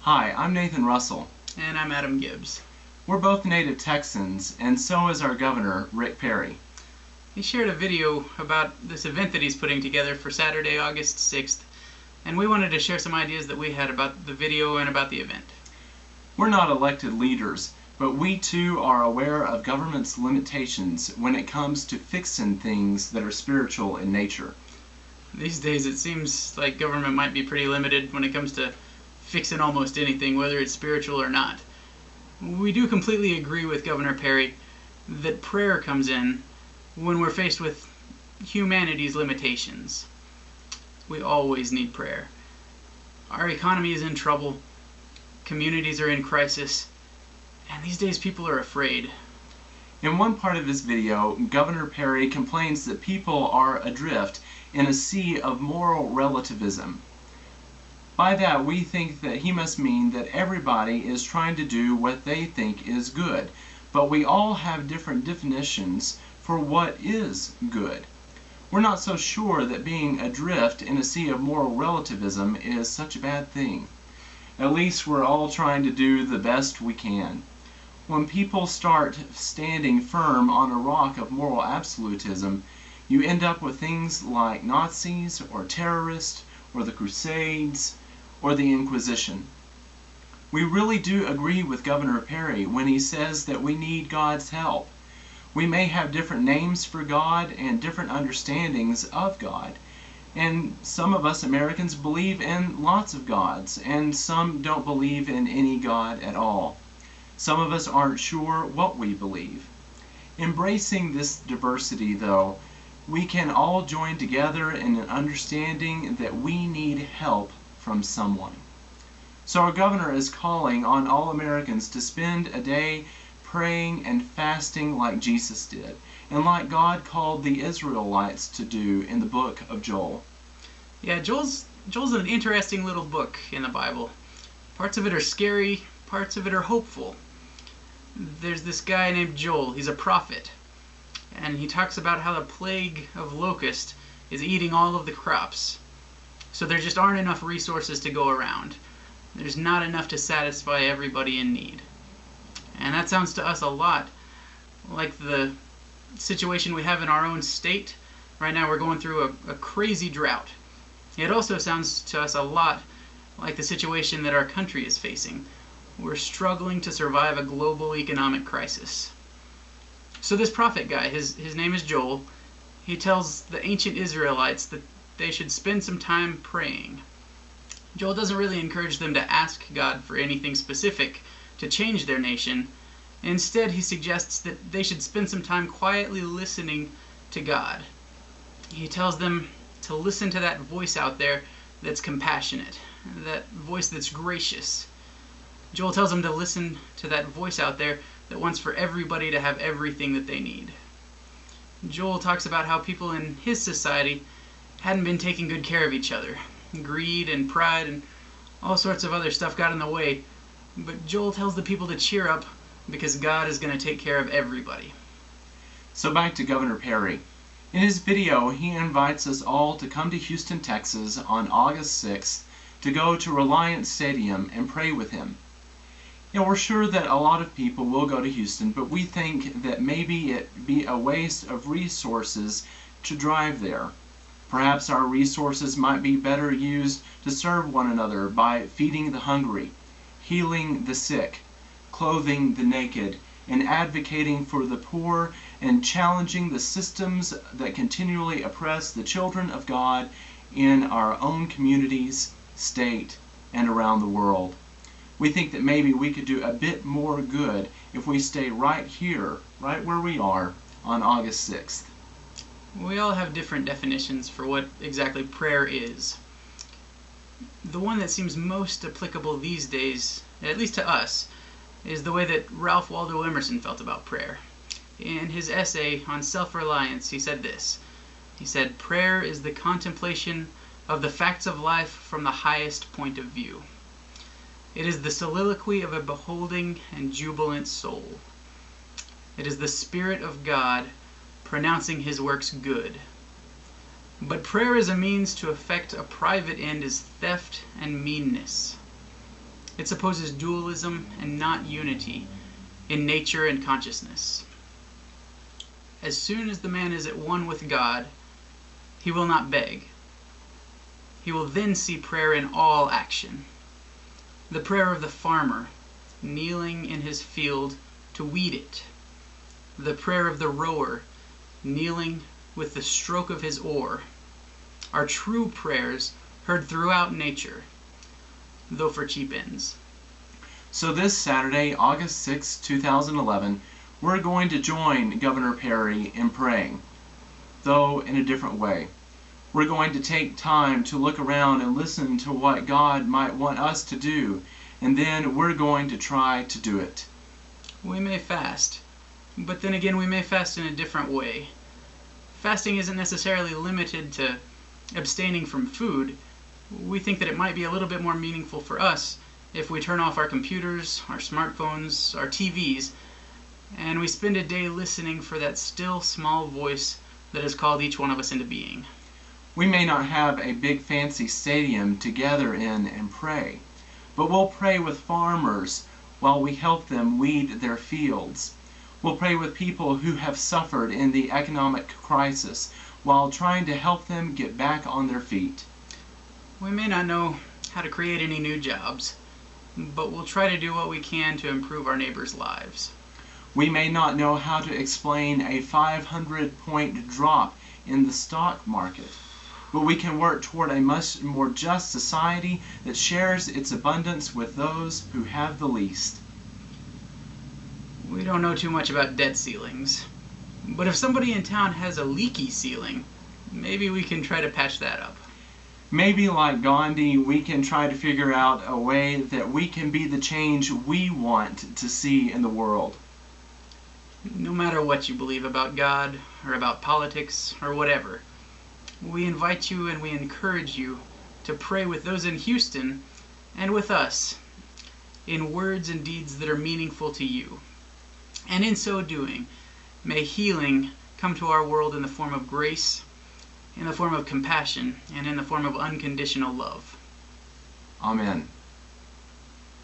Hi, I'm Nathan Russell. And I'm Adam Gibbs. We're both native Texans, and so is our governor, Rick Perry. He shared a video about this event that he's putting together for Saturday, August 6th, and we wanted to share some ideas that we had about the video and about the event. We're not elected leaders, but we too are aware of government's limitations when it comes to fixing things that are spiritual in nature. These days it seems like government might be pretty limited when it comes to fixing almost anything, whether it's spiritual or not. We do completely agree with Governor Perry that prayer comes in when we're faced with humanity's limitations. We always need prayer. Our economy is in trouble, communities are in crisis, and these days people are afraid. In one part of his video, Governor Perry complains that people are adrift in a sea of moral relativism. By that, we think that he must mean that everybody is trying to do what they think is good, but we all have different definitions for what is good. We're not so sure that being adrift in a sea of moral relativism is such a bad thing. At least we're all trying to do the best we can. When people start standing firm on a rock of moral absolutism, you end up with things like Nazis or terrorists or the Crusades or the Inquisition. We really do agree with Governor Perry when he says that we need God's help. We may have different names for God and different understandings of God. And some of us Americans believe in lots of gods, and some don't believe in any God at all. Some of us aren't sure what we believe. Embracing this diversity, though, we can all join together in an understanding that we need help from someone. So our governor is calling on all Americans to spend a day praying and fasting like Jesus did, and like God called the Israelites to do in the book of Joel. Yeah, Joel's an interesting little book in the Bible. Parts of it are scary, parts of it are hopeful. There's this guy named Joel. He's a prophet, and he talks about how the plague of locust is eating all of the crops. So there just aren't enough resources to go around. There's not enough to satisfy everybody in need. And that sounds to us a lot like the situation we have in our own state. Right now we're going through a crazy drought. It also sounds to us a lot like the situation that our country is facing. We're struggling to survive a global economic crisis. So this prophet guy, his name is Joel, he tells the ancient Israelites that they should spend some time praying. Joel doesn't really encourage them to ask God for anything specific to change their nation. Instead, he suggests that they should spend some time quietly listening to God. He tells them to listen to that voice out there that's compassionate, that voice that's gracious. Joel tells them to listen to that voice out there that wants for everybody to have everything that they need. Joel talks about how people in his society hadn't been taking good care of each other. Greed and pride and all sorts of other stuff got in the way. But Joel tells the people to cheer up because God is going to take care of everybody. So back to Governor Perry. In his video, he invites us all to come to Houston, Texas on August 6th to go to Reliant Stadium and pray with him. We're sure that a lot of people will go to Houston, but we think that maybe it be a waste of resources to drive there. Perhaps our resources might be better used to serve one another by feeding the hungry, healing the sick, clothing the naked, and advocating for the poor and challenging the systems that continually oppress the children of God in our own communities, state, and around the world. We think that maybe we could do a bit more good if we stay right here, right where we are, on August 6th. We all have different definitions for what exactly prayer is. The one that seems most applicable these days, at least to us, is the way that Ralph Waldo Emerson felt about prayer. In his essay on self-reliance, he said this. He said, "Prayer is the contemplation of the facts of life from the highest point of view. It is the soliloquy of a beholding and jubilant soul. It is the Spirit of God pronouncing his works good. But prayer as a means to effect a private end is theft and meanness. It supposes dualism and not unity in nature and consciousness. As soon as the man is at one with God, he will not beg. He will then see prayer in all action. The prayer of the farmer, kneeling in his field to weed it. The prayer of the rower, kneeling with the stroke of his oar, are true prayers heard throughout nature, though for cheap ends. So this Saturday, August 6, 2011, we're going to join Governor Perry in praying, though in a different way. We're going to take time to look around and listen to what God might want us to do, and then we're going to try to do it. We may fast, but then again we may fast in a different way. Fasting isn't necessarily limited to abstaining from food. We think that it might be a little bit more meaningful for us if we turn off our computers, our smartphones, our TVs, and we spend a day listening for that still small voice that has called each one of us into being. We may not have a big fancy stadium to gather in and pray, but we'll pray with farmers while we help them weed their fields. We'll pray with people who have suffered in the economic crisis while trying to help them get back on their feet. We may not know how to create any new jobs, but we'll try to do what we can to improve our neighbors' lives. We may not know how to explain a 500-point drop in the stock market, but we can work toward a much more just society that shares its abundance with those who have the least. We don't know too much about debt ceilings, but if somebody in town has a leaky ceiling, maybe we can try to patch that up. Maybe like Gandhi, we can try to figure out a way that we can be the change we want to see in the world. No matter what you believe about God, or about politics, or whatever, we invite you and we encourage you to pray with those in Houston and with us in words and deeds that are meaningful to you. And in so doing, may healing come to our world in the form of grace, in the form of compassion, and in the form of unconditional love. Amen.